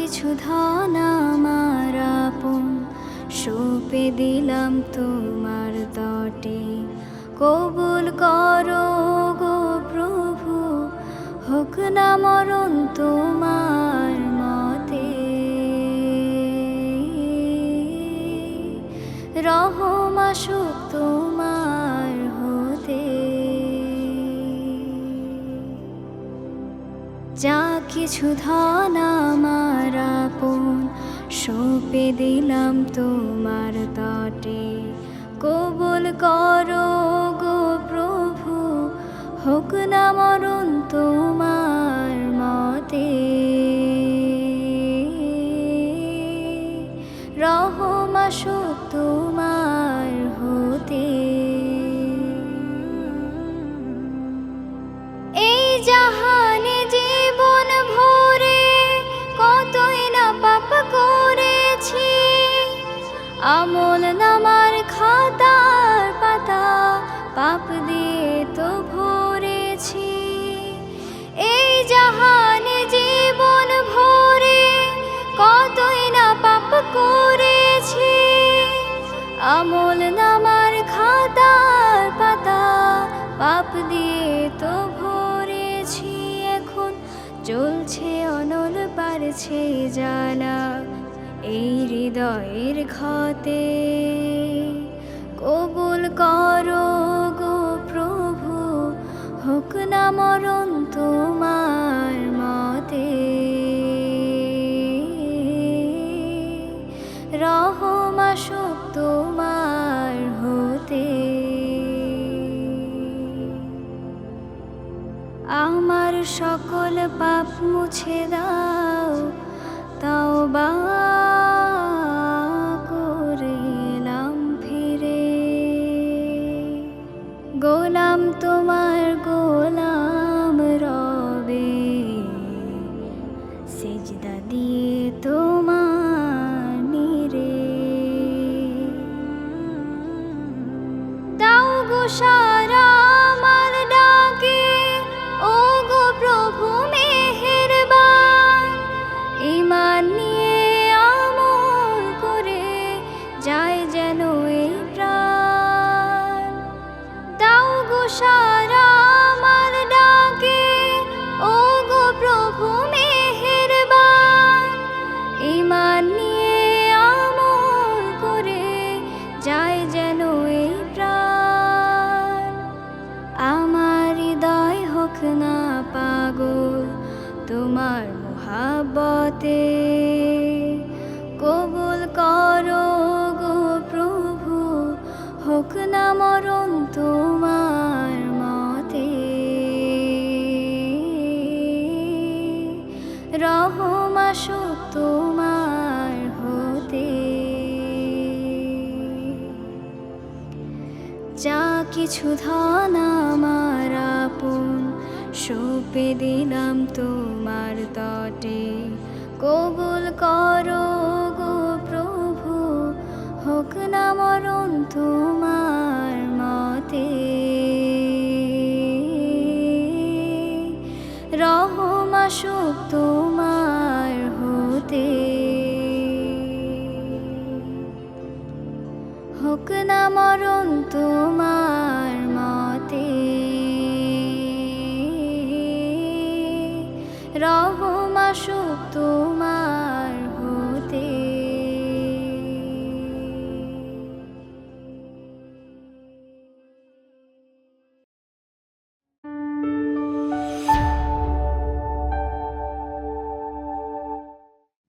কিছু ধন আমার আপন সঁপে দিলাম তোমার তটে। কবুল করো গো প্রভু, হোক না মরণ তোমার মতে। রহম আসুক তোমার হতে। যা কিছু ধন আমার আপন সঁপে দিলাম তোমার তটে। কবুল করো গো প্রভু, হোক না মরণ তোমার মতে। রহম আসুক তোমার হতে। এই জাহানে জীবন ভরে কতই না পাপ করেছি, আমল নামার খাতার পাতা পাপ দিয়ে তো ভরেছি। এই জাহানে জীবন ভরে কতই না পাপ করেছি, আমল নামার খাতার পাতা পাপ দিয়ে তো ভরেছি। এখন চলছে অনল পারছে জানা এই হৃদয়ের ক্ষতে। কবুল করো গো প্রভু, হোক না মরণ তোমার মতে। রহম আসুক তোমার হতে। আমার সকল পাপ মুছে দাও, তাওবা করিলাম ফিরে। গোলাম তোমার গোলাম রবে, সিজদা দিয়ে তোমার নিরে। দাও গো সারা আমার ডাকে, ও গো প্রভু মেহেরবান। ঈমান নিয়ে আমল করে যায় যেন এই প্রাণ। দাও গো সারা আমার ডাকে, ও গো প্রভু মেহেরবান। ঈমান নিয়ে আমল করে যায় যেন এই প্রাণ। আমার হৃদয় হোক না পাগল তোমার মহাব্বতে। কবুল করো গো প্রভু, হোক না মরণ তোমার মতে। রহম আসুক তোমার হতে। যা কিছু ধন আমার আপন সঁপে দিলাম তোমার তটে। কবুল করো গো প্রভু, হোক না মরণ তোমার মতে। রহম আসুক তোমার হতে। হোক না মরণ তোমার মতে। রহম আসুক তোমার